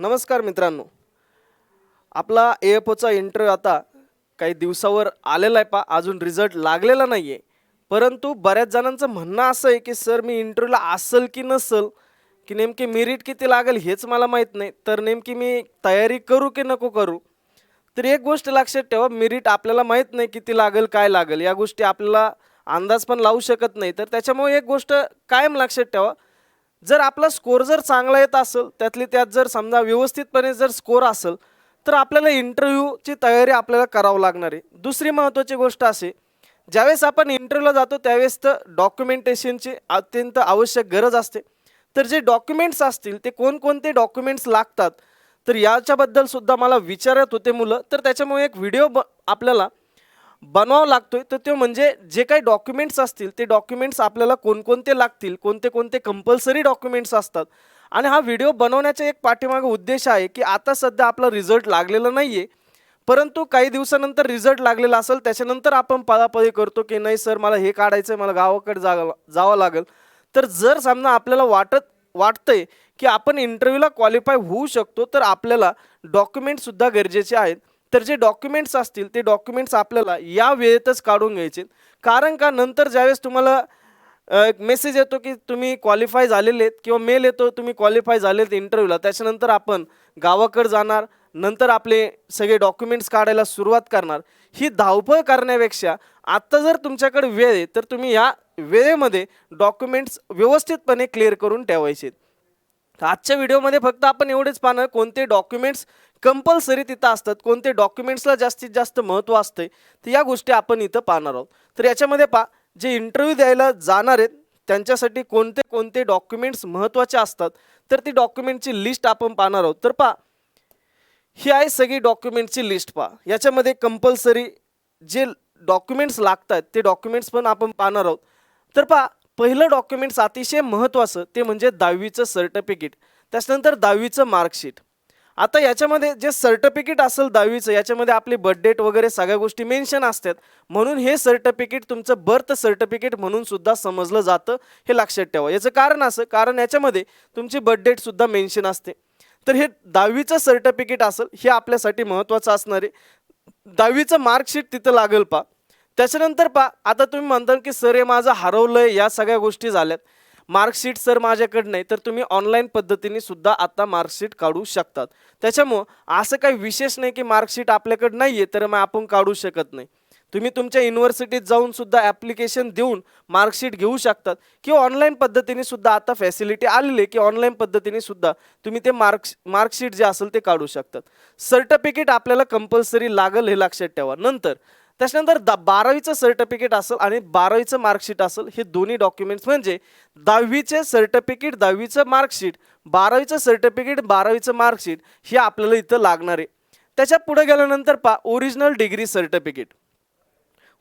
नमस्कार मित्रांनो. आपला एएफओचा इंटरव्ह्यू आता काही दिवसावर आलेला आहे पा अजून रिझल्ट लागलेला नाही आहे. परंतु बऱ्याच जणांचं म्हणणं असं आहे की सर मी इंटरव्ह्यूला असेल की नसेल की नेमकी मेरिट किती लागेल हेच मला माहीत नाही. तर नेमकी मी तयारी करू की नको करू? तर एक गोष्ट लक्षात ठेवा, मेरिट आपल्याला माहीत नाही किती लागेल काय लागेल या गोष्टी आपल्याला अंदाज पण लावू शकत नाही. तर त्याच्यामुळे एक गोष्ट कायम लक्षात ठेवा, जर आपला स्कोर जर चांगला येत असेल त्यातली त्यात जर समजा व्यवस्थितपणे जर स्कोर असेल तर आपल्याला इंटरव्ह्यूची तयारी आपल्याला करावं लागणार आहे. दुसरी महत्त्वाची गोष्ट अशी, ज्यावेळेस आपण इंटरव्ह्यूला जातो त्यावेळेस तर डॉक्युमेंटेशनची अत्यंत आवश्यक गरज असते. तर जे डॉक्युमेंट्स असतील ते कोणकोणते डॉक्युमेंट्स लागतात तर याच्याबद्दल सुद्धा मला विचारत होते मुलं. तर त्याच्यामुळे एक व्हिडिओ आपल्याला बनवावा लागतोय. तर तो म्हणजे जे काही डॉक्युमेंट्स असतील ते डॉक्युमेंट्स आपल्याला कोणकोणते लागतील, कोणते कोणते कंपल्सरी डॉक्युमेंट्स असतात. आणि हा व्हिडिओ बनवण्याचा एक पाठीमागे उद्देश आहे की आता सध्या आपला रिझल्ट लागलेला नाही आहे, परंतु काही दिवसानंतर रिझल्ट लागलेला असेल त्याच्यानंतर आपण पळापळी करतो की नाही सर मला हे काढायचं आहे, मला गावाकडे जावं लागेल. तर जर समजा आपल्याला वाटतंय की आपण इंटरव्ह्यूला क्वालिफाय होऊ शकतो तर आपल्याला डॉक्युमेंटसुद्धा गरजेचे आहेत. तर जे डॉक्युमेंट्स असतील ते डॉक्युमेंट्स आपल्याला या वेळेतच काढून घ्यायचे. कारण का नंतर ज्यावेळेस तुम्हाला एक मेसेज येतो की तुम्ही क्वालिफाय झालेले आहेत किंवा मेल येतो तुम्ही क्वालिफाय झालेत इंटरव्ह्यूला, त्याच्यानंतर आपण गावाकडे जाणार, नंतर आपले सगळे डॉक्युमेंट्स काढायला सुरुवात करणार. ही धावपळ करण्यापेक्षा आत्ता जर तुमच्याकडे वेळ आहे तर तुम्ही या वेळेमध्ये डॉक्युमेंट्स व्यवस्थितपणे क्लिअर करून ठेवायचे. आजच्या व्हिडिओमध्ये फक्त आपण एवढेच पाहणार कोणते डॉक्युमेंट्स कंपल्सरी तिथं असतात, कोणते डॉक्युमेंट्सला जास्तीत जास्त महत्त्व असते, तर या गोष्टी आपण इथं पाहणार आहोत. तर याच्यामध्ये पहा, जे इंटरव्ह्यू द्यायला जाणार आहेत त्यांच्यासाठी कोणते कोणते डॉक्युमेंट्स महत्त्वाचे असतात तर ती डॉक्युमेंटची लिस्ट आपण पाहणार आहोत. तर पहा, ही आहे सगळी डॉक्युमेंटची लिस्ट. पहा, याच्यामध्ये कंपल्सरी जे डॉक्युमेंट्स लागतात ते डॉक्युमेंट्स पण आपण पाहणार आहोत. तर पहा, पहिलं डॉक्युमेंट्स अतिशय महत्त्वाचं ते म्हणजे 10वीचं सर्टिफिकेट, त्याच्यानंतर 10वीचं मार्कशीट. आता याच्यामध्ये जे सर्टिफिकेट असेल 10वीचं याच्यामध्ये आपली बर्थ डेट वगैरे सगळ्या गोष्टी मेन्शन असतात, म्हणून हे सर्टिफिकेट तुमचं बर्थ सर्टिफिकेट म्हणून सुद्धा समजलं जातं. हे लक्षात ठेवा. याचं कारण असं, कारण याच्यामध्ये तुमची बर्थ डेट सुद्धा मेन्शन असते. तर हे 10वीचं सर्टिफिकेट असेल हे आपल्यासाठी महत्त्वाचं असणार आहे. 10वीचं मार्कशीट तिथं लागेल. पहा, त्याच्यानंतर पहा, आता तुम्ही म्हणता की सर हे माझं हरवलंय, या सगळ्या गोष्टी झाल्यात, मार्कशीट सर माझ्याकडे नाही, तर तुम्ही ऑनलाईन पद्धतीने सुद्धा आता मार्कशीट काढू शकतात. त्याच्यामुळं असं काही विशेष नाही की मार्कशीट आपल्याकडे नाही आहे तर मग आपण काढू शकत नाही. तुम्ही तुमच्या युनिव्हर्सिटीत जाऊन सुद्धा ॲप्लिकेशन देऊन मार्कशीट घेऊ शकतात किंवा ऑनलाईन पद्धतीने सुद्धा आता फॅसिलिटी आलेली आहे की ऑनलाईन पद्धतीने सुद्धा तुम्ही ते मार्कशीट जे असेल ते काढू शकतात. सर्टिफिकेट आपल्याला कंपल्सरी लागेल हे लक्षात ठेवा. नंतर त्याच्यानंतर 12वीचं सर्टिफिकेट असेल आणि 12वीचं मार्कशीट असेल, हे दोन्ही डॉक्युमेंट्स म्हणजे 10वीचे सर्टिफिकेट 10वीचं मार्कशीट, 12वीचं सर्टिफिकेट 12वीचं मार्कशीट हे आपल्याला इथं लागणार आहे. त्याच्या पुढे गेल्यानंतर पहा, original degree certificate.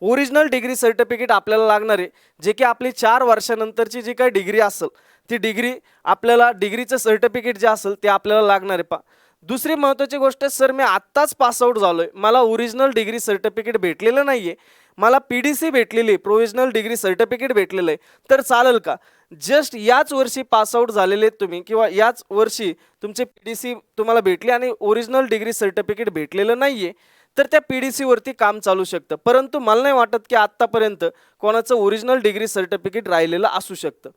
Original degree certificate आपल्याला लागणार आहे, जे की आपली 4 वर्षानंतरची जी काही डिग्री असेल ती डिग्री आपल्याला डिग्रीचं सर्टिफिकेट जे असेल ते आपल्याला लागणार आहे. पहा, दुसरी महत्त्वाची गोष्ट, सर मी आत्ताच पासआउट झालो आहे, मला ओरिजिनल डिग्री सर्टिफिकेट भेटलेलं नाही आहे, मला PDC भेटलेली आहे, प्रोव्हिजनल डिग्री सर्टिफिकेट भेटलेलं आहे, तर चालेल का? जस्ट याच वर्षी पासआउट झालेले आहेत तुम्ही किंवा याच वर्षी तुमचे PDC तुम्हाला भेटले आणि ओरिजिनल डिग्री सर्टिफिकेट भेटलेलं नाही आहे, तर त्या PDC वरती काम चालू शकतं. परंतु मला नाही वाटत की आत्तापर्यंत कोणाचं ओरिजिनल डिग्री सर्टिफिकेट राहिलेलं असू शकतं.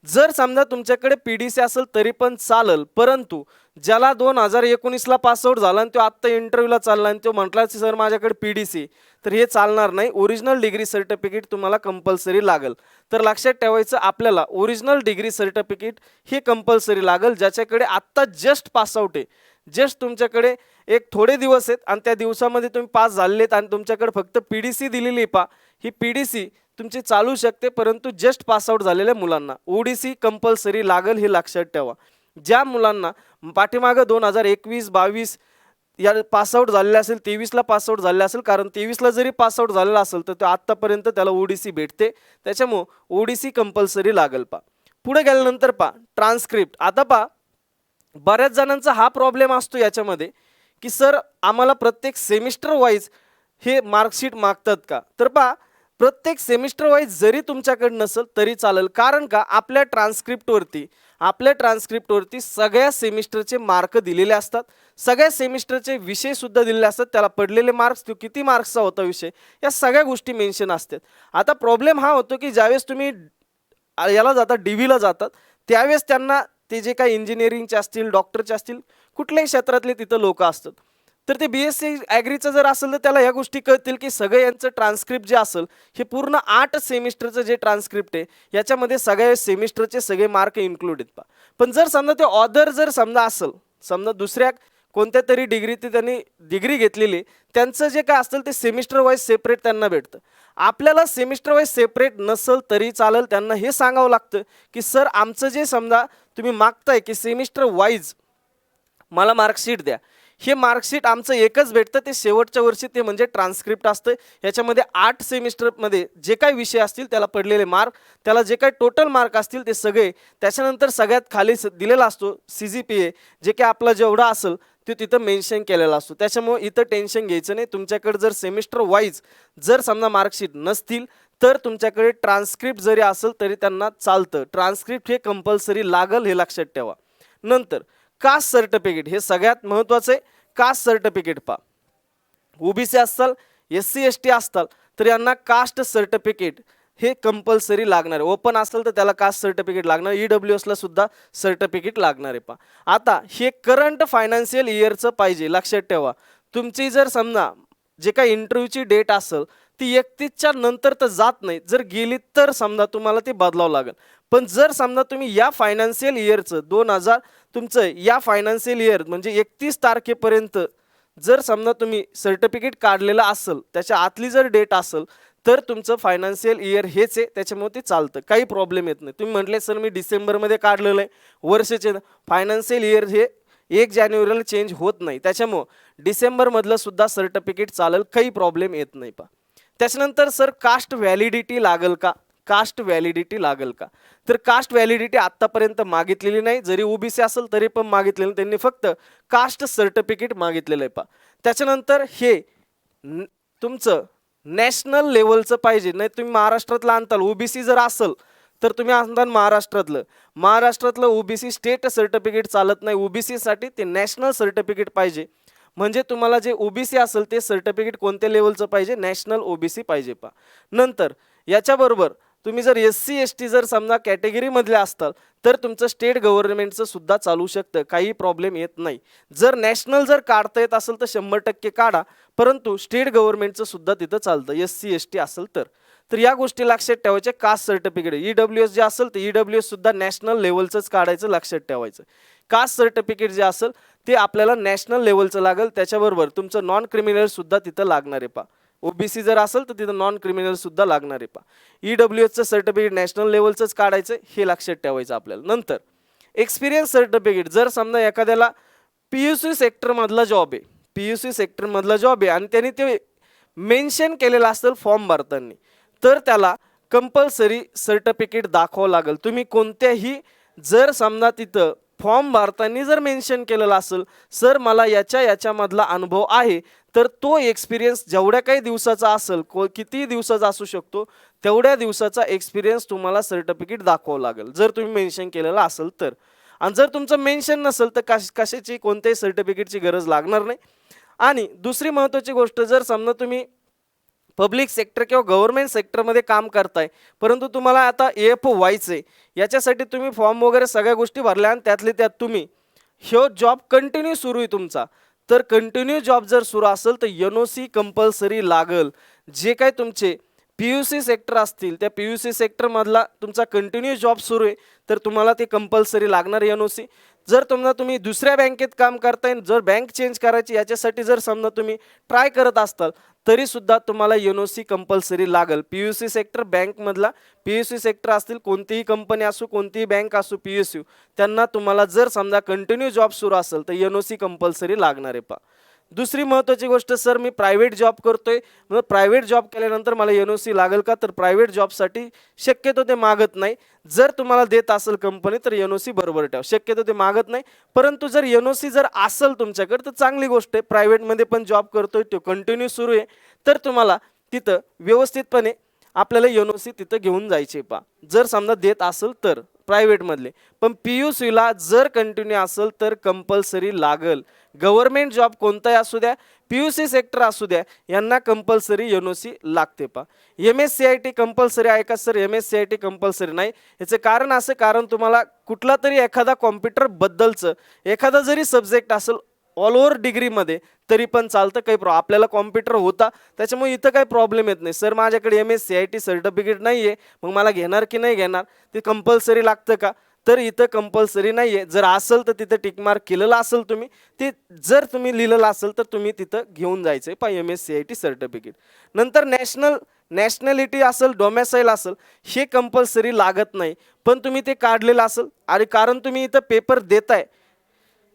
जर समजा तुमच्याकडे PDC असेल तरी पण चालेल, परंतु ज्याला 2019ला पासआउट झाला आणि तो आत्ता इंटरव्ह्यूला चालला आणि तो म्हटला की सर माझ्याकडे PDC, तर हे चालणार नाही. ओरिजिनल डिग्री सर्टिफिकेट तुम्हाला कंपल्सरी लागेल. तर लक्षात ठेवायचं, आपल्याला ओरिजिनल डिग्री सर्टिफिकेट हे कंपल्सरी लागेल ज्याच्याकडे आत्ता जस्ट पासआउट आहे, जस्ट तुमच्याकडे एक थोडे दिवस आहेत आणि त्या दिवसामध्ये तुम्ही पास झालेत आणि तुमच्याकडे फक्त PDC दिलेली आहे. पहा, ही PDC तुमची चालू शकते, परंतु जस्ट पासआउट झालेल्या मुलांना ODC कंपल्सरी लागेल हे लक्षात ठेवा. ज्या मुलांना पाठीमागं 2021-22 या पासआउट झालेले असेल, 23ला पासआउट झालेला असेल, कारण 23ला जरी पासआउट झालेला असेल तर तो आत्तापर्यंत त्याला ODC भेटते, त्याच्यामुळं ODC कंपल्सरी लागेल. पहा, पुढे गेल्यानंतर पहा, ट्रान्सक्रिप्ट. आता पहा, बऱ्याच जणांचा हा प्रॉब्लेम असतो याच्यामध्ये की सर आम्हाला प्रत्येक सेमिस्टर वाईज हे मार्कशीट मागतात का? तर पहा, प्रत्येक सेमिस्टर वाईज जरी तुमच्याकडे नसेल तरी चालेल, कारण का आपल्या ट्रान्स्क्रिप्टवरती सगळ्या सेमिस्टरचे मार्क दिलेले असतात, सगळ्या सेमिस्टरचे विषय सुद्धा दिलेले असतात, त्याला पडलेले मार्क्स, तो किती मार्क्सचा होता विषय, या सगळ्या गोष्टी मेन्शन असतात. आता प्रॉब्लेम हा होतो की ज्यावेळेस तुम्ही याला जातात, DVला जातात, त्यावेळेस त्यांना ते जे काही इंजिनिअरिंगचे असतील, डॉक्टरचे असतील, कुठल्याही क्षेत्रातले तिथं लोक असतात, तर ते BSc ॲग्रीचं जर असेल तर त्याला ह्या गोष्टी कळतील की सगळे यांचं ट्रान्स्क्रिप्ट जे असेल हे पूर्ण 8 सेमिस्टरचं जे ट्रान्स्क्रिप्ट आहे याच्यामध्ये सगळ्या सेमिस्टरचे सगळे मार्क इन्क्लूड आहेत. पण जर समजा ते ऑदर जर समजा असेल, समजा दुसऱ्या कोणत्या तरी डिग्रीत त्यांनी डिग्री घेतलेली, त्यांचं जे काय असेल ते सेमिस्टर वाईज सेपरेट त्यांना भेटतं. आपल्याला सेमिस्टर वाईज सेपरेट नसेल तरी चालेल, त्यांना हे सांगावं लागतं की सर आमचं जे समजा तुम्ही मागताय की सेमिस्टर वाईज मला मार्कशीट द्या, हे मार्कशीट आमचं एकच भेटतं, ते शेवटच्या वर्षी, ते म्हणजे ट्रान्स्क्रिप्ट असतं. याच्यामध्ये 8 सेमिस्टरमध्ये जे काही विषय असतील त्याला पडलेले मार्क, त्याला जे काही टोटल मार्क असतील ते सगळे, त्याच्यानंतर सगळ्यात खाली दिलेला असतो CGPA, जे काही आपला जेवढा असेल ते तिथं मेन्शन केलेला असतो. त्याच्यामुळे इथं टेन्शन घ्यायचं नाही. तुमच्याकडे जर सेमिस्टर वाईज जर समजा मार्कशीट नसतील तर तुमच्याकडे ट्रान्स्क्रिप्ट जरी असेल तरी त्यांना चालतं. ट्रान्स्क्रिप्ट हे कंपल्सरी लागल, हे लक्षात ठेवा. नंतर कास्ट सर्टिफिकेट, हे सगळ्यात महत्त्वाचं आहे. कास्ट सर्टिफिकेट पहा, OBC असताल, SC ST असताल तर यांना कास्ट सर्टिफिकेट हे कंपल्सरी लागणार आहे. ओपन असेल तर त्याला कास्ट सर्टिफिकेट लागणार, EWSला सुद्धा सर्टिफिकेट लागणार आहे. पहा आता हे करंट फायनान्शियल इयरचं पाहिजे, लक्षात ठेवा. तुमची जर समजा जे काही इंटरव्ह्यूची डेट असेल ती 31च्या नंतर तर जात नाही, जर गेली तर समजा तुम्हाला ते बदलावं लागेल. पण जर समजा तुम्ही या फायनान्शियल इयरचं 2000 तुमचं या फायनान्शियल इयर म्हणजे 31 तारखेपर्यंत जर समजा तुम्ही सर्टिफिकेट काढलेलं असेल, त्याच्या आतली जर डेट असेल तर तुमचं फायनान्शियल इयर हेच आहे, त्याच्यामुळे ते चालतं, काही प्रॉब्लेम येत नाही. तुम्ही म्हटले सर मी डिसेंबरमध्ये काढलेलं आहे, वर्षाचे फायनान्शियल इयर हे 1 जानेवारीला चेंज होत नाही, त्याच्यामुळं डिसेंबरमधलं सुद्धा सर्टिफिकेट चालेल, काही प्रॉब्लेम येत नाही. पहा त्याच्यानंतर सर कास्ट व्हॅलिडिटी लागेल का, कास्ट व्हॅलिडिटी लागेल का, तर कास्ट व्हॅलिडिटी आत्तापर्यंत मागितलेली नाही, जरी OBC असेल तरी पण मागितलेलं, त्यांनी फक्त कास्ट सर्टिफिकेट मागितलेलं आहे. पहा त्याच्यानंतर हे तुमचं नॅशनल लेवलचं पाहिजे, नाही तुम्ही महाराष्ट्रातलं आणताल, OBC जर असेल तर तुम्ही आणताल महाराष्ट्रातलं OBC स्टेट सर्टिफिकेट चालत नाही, OBC साठी ते नॅशनल सर्टिफिकेट पाहिजे. म्हणजे तुम्हाला जे OBC असेल ते सर्टिफिकेट कोणत्या लेवलचं पाहिजे, नॅशनल OBC पाहिजे. पहा नंतर याच्याबरोबर तुम्ही जर SC ST जर समजा कॅटेगरीमधले असताल तर तुमचं स्टेट गव्हर्नमेंटचं सुद्धा चालू शकतं, काही प्रॉब्लेम येत नाही. जर नॅशनल जर काढता येत असेल तर 100% काढा, परंतु स्टेट गव्हर्नमेंटचं सुद्धा तिथं चालतं SC ST असेल तर या गोष्टी लक्षात ठेवायच्या. कास्ट सर्टिफिकेट EWS जे असेल ते EWS सुद्धा नॅशनल लेवलचंच काढायचं, लक्षात ठेवायचं. कास्ट सर्टिफिकेट जे असेल ते आपल्याला नॅशनल लेवलचं लागेल, त्याच्याबरोबर तुमचं नॉन क्रिमिनल सुद्धा तिथं लागणार आहे. पहा OBC जर असेल तर तिथं नॉन क्रिमिनल सुद्धा लागणार आहे. पहा EWSचं सर्टिफिकेट नॅशनल लेवलचंच काढायचं, हे लक्षात ठेवायचं आपल्याला. नंतर एक्सपिरियन्स सर्टिफिकेट, जर समजा एखाद्याला PUC सेक्टरमधला जॉब आहे, PUC सेक्टरमधला जॉब आहे आणि त्यांनी ते मेन्शन केलेलं असेल फॉर्म भरताना, तर त्याला कंपल्सरी सर्टिफिकेट दाखवावं लागेल. तुम्ही कोणत्याही जर समजा तिथं फॉर्म भरताना जर मेन्शन केलेलं असेल सर मला याच्यामधला अनुभव आहे, तर तो एक्सपिरियन्स जेवढ्या काही दिवसाचा असेल, किती दिवसाचा असू शकतो, तेवढ्या दिवसाचा एक्सपिरियन्स तुम्हाला सर्टिफिकेट दाखवावं लागेल जर तुम्ही मेन्शन केलेलं असेल तर. आणि जर तुमचं मेन्शन नसेल तर कशाची कोणत्याही सर्टिफिकेटची गरज लागणार नाही. आणि दुसरी महत्त्वाची गोष्ट, जर समजा तुम्ही पब्लिक सेक्टर किंवा गव्हर्नमेंट सेक्टरमध्ये काम करताय परंतु तुम्हाला आता AFO व्हायचं आहे, याच्यासाठी तुम्ही फॉर्म वगैरे सगळ्या गोष्टी भरल्या आणि त्यातले त्यात तुम्ही ह्यो जॉब कंटिन्यू सुरू आहे तुमचा, तर कंटिन्यू जॉब जर सुरू असेल तर NOC कंपल्सरी लागल. जे काय तुमचे PUC सेक्टर असतील त्या PUC सेक्टरमधला तुमचा कंटिन्यू जॉब सुरू आहे तर तुम्हाला ते कंपल्सरी लागणार NOC. जर तुम्ही दुसऱ्या बँकेत काम करताय, जर बँक चेंज करायची याच्यासाठी जर समजा तुम्ही ट्राय करत असताल तरी सुद्धा तुम्हाला NOC कंपल्सरी लागेल. PUC सेक्टर बँकमधला PUC सेक्टर असतील, कोणतीही कंपनी असो, कोणतीही बँक असो, PSU त्यांना तुम्हाला जर समजा कंटिन्यू जॉब सुरू असेल तर NOC कंपल्सरी लागणार आहे. पहा दुसरी महत्त्वाची गोष्ट, सर मी प्रायव्हेट जॉब करतोय, मग प्रायव्हेट जॉब केल्यानंतर मला NOC लागेल का, तर प्रायव्हेट जॉबसाठी शक्यतो ते मागत नाही. जर तुम्हाला देत असेल कंपनी तर NOC बरोबर ठेवा, शक्यतो ते मागत नाही. परंतु जर NOC जर असेल तुमच्याकडे तर चांगली गोष्ट आहे, प्रायव्हेटमध्ये पण जॉब करतोय तो कंटिन्यू सुरू आहे तर तुम्हाला तिथं व्यवस्थितपणे आपल्याला NOC तिथं घेऊन जायचे पा, जर समजा देत असेल तर प्रायव्हेटमधले. पण PUCला जर कंटिन्यू असेल तर कंपल्सरी लागल. गव्हर्नमेंट जॉब कोणताही असू द्या, PUC सेक्टर असू द्या, यांना कंपल्सरी NOC लागते पा. MSCIT कंपल्सरी आहे का सर? MSCIT कंपल्सरी नाही. याचं कारण असं, कारण तुम्हाला कुठला तरी एखादा कॉम्प्युटर बद्दलचं एखादा जरी सब्जेक्ट असेल ऑल ओव्हर डिग्रीमध्ये तरी पण चालतं, काही आपल्याला कॉम्प्युटर होता त्याच्यामुळे इथं काही प्रॉब्लेम येत नाही. सर माझ्याकडे MSCIT सर्टिफिकेट नाही आहे, मग मला घेणार की नाही घेणार, ते कंपल्सरी लागतं का? तर इथं कंपल्सरी नाही आहे. जर असेल तर तिथं टिकमार्क केलेलं असेल तुम्ही, ते जर तुम्ही लिहिलेलं असेल तर तुम्ही तिथं घेऊन जायचं आहे MSCIT सर्टिफिकेट. नंतर नॅशनॅलिटी असेल, डोमेसाईल असेल, हे कंपल्सरी लागत नाही, पण तुम्ही ते काढलेलं असेल. आणि कारण तुम्ही इथं पेपर देताय,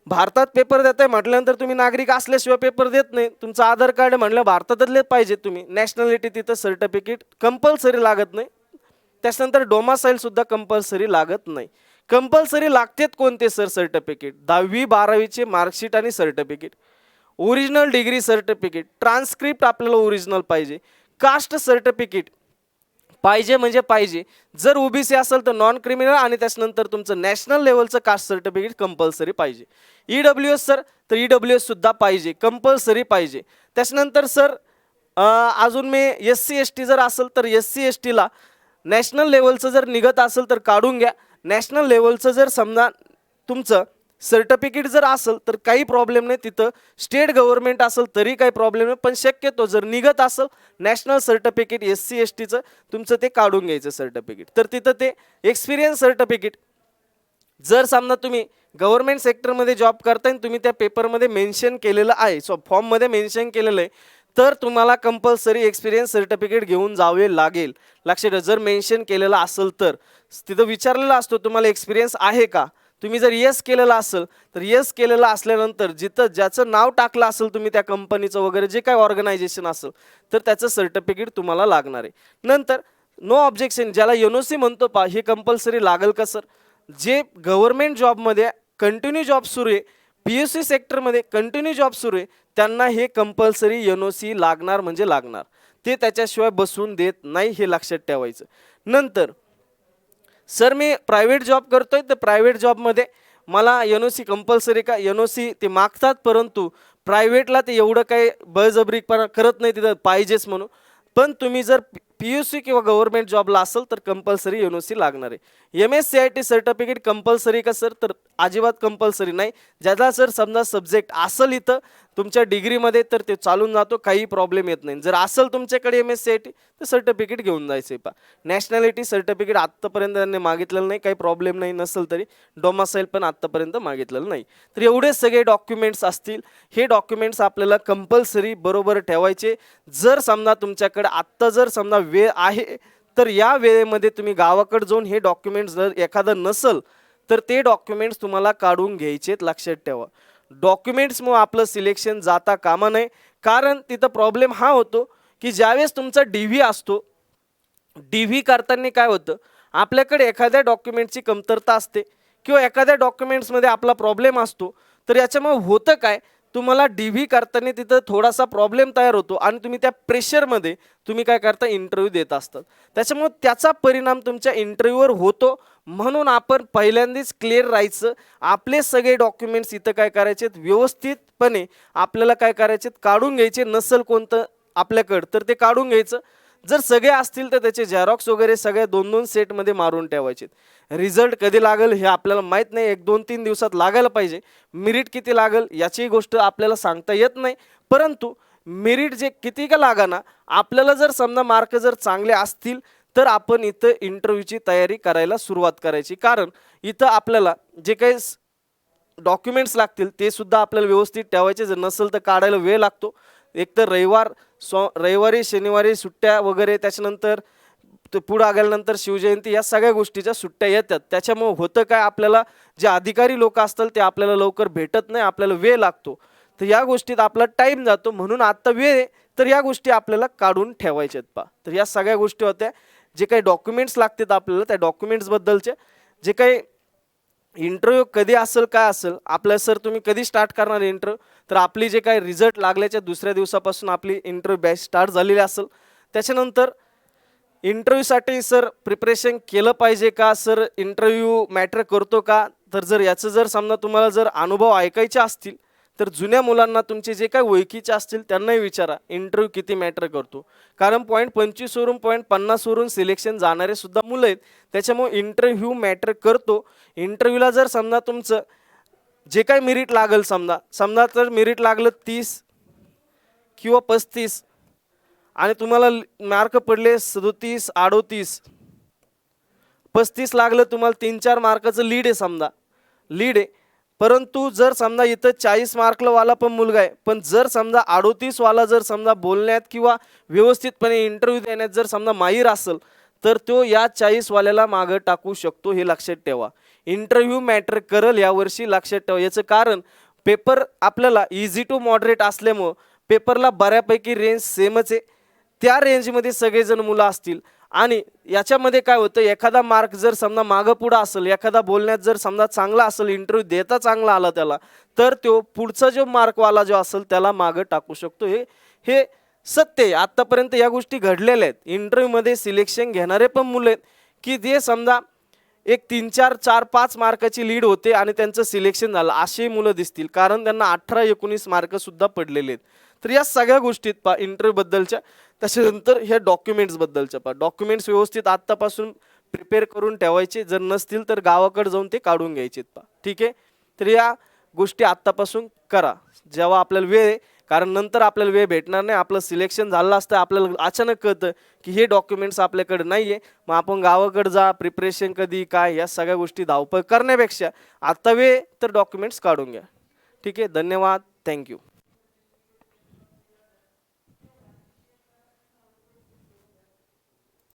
भारतात पेपर देताय म्हटल्यानंतर तुम्ही नागरिक असल्याशिवाय पेपर देत नाही. तुमचं आधार कार्ड म्हणलं भारतातले पाहिजे तुम्ही. नॅशनॅलिटी तिथं सर्टिफिकेट कंपल्सरी लागत नाही. त्याच्यानंतर डोमासाईल सुद्धा कंपल्सरी लागत नाही. कंपल्सरी लागतेत कोणते सर सर्टिफिकेट? 10वी 12वीचे मार्कशीट आणि certificate, original degree certificate, transcript आपल्याला ओरिजिनल पाहिजे, कास्ट सर्टिफिकेट पाहिजे म्हणजे पाहिजे. जर OBC असेल तर नॉन क्रिमिनल, आणि त्याच्यानंतर तुमचं नॅशनल लेवलचं कास्ट सर्टिफिकेट कंपल्सरी पाहिजे. EWS सर तर EWS सुद्धा पाहिजे, कंपल्सरी पाहिजे. त्याच्यानंतर सर अजून मी SC ST जर असेल तर SC STला नॅशनल लेवलचं जर निघत असेल तर काढून घ्या. नॅशनल लेवलचं जर समजा तुमचं सर्टिफिकेट जर असेल तर काही प्रॉब्लेम नाही, तिथं स्टेट गव्हर्नमेंट असेल तरी काही प्रॉब्लेम नाही. पण शक्यतो जर निघत असेल नॅशनल सर्टिफिकेट SC STचं तुमचं ते काढून घ्यायचं सर्टिफिकेट. तर तिथं ते एक्सपिरियन्स सर्टिफिकेट, जर समजा तुम्ही गव्हर्नमेंट सेक्टरमध्ये जॉब करताय आणि तुम्ही त्या पेपरमध्ये मेन्शन केलेलं आहे, फॉर्ममध्ये मेन्शन केलेलं आहे, तर तुम्हाला कंपल्सरी एक्सपिरियन्स सर्टिफिकेट घेऊन जावे लागेल. लक्षात ठेवा, जर मेन्शन केलेलं असेल तर तिथं विचारलेला असतो तुम्हाला एक्सपिरियन्स आहे का. तुम्ही जर येस केलेलं असेल तर येस केलेलं असल्यानंतर जिथं ज्याचं नाव टाकलं असेल तुम्ही त्या कंपनीचं वगैरे जे काही ऑर्गनायझेशन असेल तर त्याचं सर्टिफिकेट तुम्हाला लागणार आहे. नंतर नो ऑब्जेक्शन, ज्याला NOC म्हणतो पा, हे कंपल्सरी लागेल का सर? जे गव्हर्नमेंट जॉबमध्ये कंटिन्यू जॉब सुरू आहे, PUC सेक्टरमध्ये कंटिन्यू जॉब सुरू आहे, त्यांना हे कंपल्सरी NOC लागणार म्हणजे लागणार. ते त्याच्याशिवाय बसून देत नाही, हे लक्षात ठेवायचं. नंतर सर मी प्रायव्हेट जॉब करतोय, तर प्रायव्हेट जॉबमध्ये मला NOC कंपल्सरी का? NOC ते मागतात, परंतु प्रायव्हेटला ते एवढं काही बळजबरीपणा करत नाही तिथं पाहिजेच म्हणून. पण तुम्ही जर PUC किंवा गव्हर्नमेंट जॉबला असेल तर कंपल्सरी NOC लागणार आहे. MSCIT सर्टिफिकेट कंपल्सरी का सर? तर अजिबात कंपल्सरी नाही. ज्याचा सर समजा सब्जेक्ट असेल इथं तुमच्या डिग्रीमध्ये तर ते चालून जातो, काही प्रॉब्लेम येत नाही. जर असेल तुमच्याकडे MSCIT तर सर्टिफिकेट घेऊन जायचं पा. नॅशनॅलिटी सर्टिफिकेट आत्तापर्यंत त्यांनी मागितलेलं नाही, काही प्रॉब्लेम नाही. नसेल तरी डोमासाईल पण आत्तापर्यंत मागितलेलं नाही. तर एवढे सगळे डॉक्युमेंट्स असतील, हे डॉक्युमेंट्स आपल्याला कंपल्सरी बरोबर ठेवायचे. जर समजा तुमच्याकडे आत्ता जर समजा वेळ आहे तर या वेळेमध्ये तुम्ही गावाकडे जाऊन हे डॉक्युमेंट्स जर एखादं नसेल तर ते डॉक्युमेंट्स तुम्हाला काढून घ्यायचेत. लक्षात ठेवा, डॉक्युमेंट्समुळे आपलं सिलेक्शन जाता कामा नये. कारण तिथं प्रॉब्लेम हा होतो की ज्यावेळेस तुमचा DV असतो, DV करताना काय होतं, आपल्याकडे एखाद्या डॉक्युमेंटची कमतरता असते किंवा एखाद्या डॉक्युमेंट्समध्ये आपला प्रॉब्लेम असतो. तर याच्यामुळे होतं काय, तुम्हाला DV करताना तिथं थोडासा प्रॉब्लेम तयार होतो आणि तुम्ही त्या प्रेशरमध्ये तुम्ही काय करता, इंटरव्ह्यू देत असतात. त्याच्यामुळे त्याचा परिणाम तुमच्या इंटरव्ह्यूवर होतो. म्हणून आपण पहिल्यांदाच क्लिअर राहायचं. आपले सगळे डॉक्युमेंट्स इथं काय करायचे, व्यवस्थितपणे आपल्याला काय करायचे, काढून घ्यायचे. नसेल कोणतं आपल्याकडं तर ते काढून घ्यायचं. जर सगळे असतील तर त्याचे झेरॉक्स वगैरे सगळ्या 2-2 सेटमध्ये मारून ठेवायचे. रिझल्ट कधी लागेल हे आपल्याला माहीत नाही, 1-2-3 दिवसात लागायला पाहिजे. मेरिट किती लागेल याची गोष्ट आपल्याला सांगता येत नाही, परंतु मेरिट जे किती का लागाना, आपल्याला जर समजा मार्क जर चांगले असतील तर आपण इथं इंटरव्ह्यूची तयारी करायला सुरुवात करायची. कारण इथं आपल्याला जे काही डॉक्युमेंट्स लागतील ते सुद्धा आपल्याला व्यवस्थित ठेवायचे. जर नसेल तर काढायला वेळ लागतो. एक तर रविवारी शनिवारी सुट्ट्या वगैरे, त्याच्यानंतर पुढं गेल्यानंतर शिवजयंती, या सगळ्या गोष्टीच्या सुट्ट्या येतात. त्याच्यामुळे होतं काय, आपल्याला जे अधिकारी लोक असतात ते आपल्याला लवकर भेटत नाही, आपल्याला वेळ लागतो. तर या गोष्टीत आपला टाईम जातो. म्हणून आत्ता वेळ आहे तर या गोष्टी आपल्याला काढून ठेवायच्यात पा. तर या सगळ्या गोष्टी होत्या. जे काही डॉक्युमेंट्स लागतात आपल्याला, त्या डॉक्युमेंट्सबद्दलचे जे काही इंटरव्ह्यू कधी असेल काय असेल आपल्या, सर तुम्ही कधी स्टार्ट करणार इंटरव्ह्यू, तर आपली जे काही रिझल्ट लागल्याच्या दुसऱ्या दिवसापासून आपली इंटरव्ह्यू बॅच स्टार्ट झालेली असेल. त्याच्यानंतर इंटरव्ह्यूसाठी सर प्रिपरेशन केलं पाहिजे का सर, इंटरव्ह्यू मॅटर करतो का? तर जर याचं जर समजा तुम्हाला जर अनुभव ऐकायचे असतील तर जुन्या मुलांना तुमचे जे काही ओळखीचे असतील त्यांनाही विचारा इंटरव्ह्यू किती मॅटर करतो. कारण पॉईंट 25 वरून पॉईंट 50 वरून सिलेक्शन जाणारे सुद्धा मुलं आहेत. त्याच्यामुळे इंटरव्ह्यू मॅटर करतो. इंटरव्ह्यूला जर समजा तुमचं जे काही मेरिट लागेल समजा तर मेरिट लागलं 30 किंवा 35 आणि तुम्हाला मार्क पडले 37 38 35 लागलं तुम्हाला 3-4 मार्काचं लीड आहे लीड आहे. परंतु जर समजा इथं 40 मार्कला वाला पण मुलगा आहे, पण जर समजा 38 वाला जर समजा बोलण्यात किंवा व्यवस्थितपणे इंटरव्ह्यू देण्यात जर समजा माहीर असेल तर तो या 40 वाल्याला मागं टाकू शकतो. हे लक्षात ठेवा. इंटरव्ह्यू मॅटर करल यावर्षी, लक्षात ठेवा. याचं कारण पेपर आपल्याला इझी टू मॉडरेट असल्यामुळं पेपरला बऱ्यापैकी रेंज सेमच आहे. त्या रेंजमध्ये सगळेजण मुलं असतील आणि याच्यामध्ये काय होतं, एखादा मार्क जर समजा मागं पुढं असेल, एखादा बोलण्यात जर समजा चांगला असेल, इंटरव्ह्यू देता चांगला आला त्याला, तर तो पुढचा जो मार्कवाला जो असेल त्याला मागं टाकू शकतो. हे सत्य आहे. आत्तापर्यंत या गोष्टी घडलेल्या आहेत. इंटरव्ह्यूमध्ये सिलेक्शन घेणारे पण मुलं आहेत की जे समजा एक 3-4 4-5 मार्काची लीड होते आणि त्यांचं सिलेक्शन झालं, अशी मुलं दिसतील. कारण त्यांना 18-19 मार्कसुद्धा पडलेले आहेत. तर या सगळ्या गोष्टीत पहा इंटरव्ह्यूबद्दलच्या. त्याच्यानंतर ह्या डॉक्युमेंट्सबद्दलच्या पहा. डॉक्युमेंट्स व्यवस्थित आत्तापासून प्रिपेअर करून ठेवायचे. जर नसतील तर गावाकडे जाऊन ते काढून घ्यायचे पहा. ठीक आहे. तर या गोष्टी आत्तापासून करा जेव्हा आपल्याला वेळ आहे. कारण नंतर आपल्याला वेळ भेटणार नाही. आपलं सिलेक्शन झालं असतं, आपल्याला अचानक कळतं की हे डॉक्युमेंट्स आपल्याकडे नाही आहे. मग आपण गावाकडे जा, प्रिपरेशन कधी काय, या सगळ्या गोष्टी धावपळ करण्यापेक्षा आत्ता वेळ तर डॉक्युमेंट्स काढून घ्या. ठीक आहे. धन्यवाद. थँक्यू.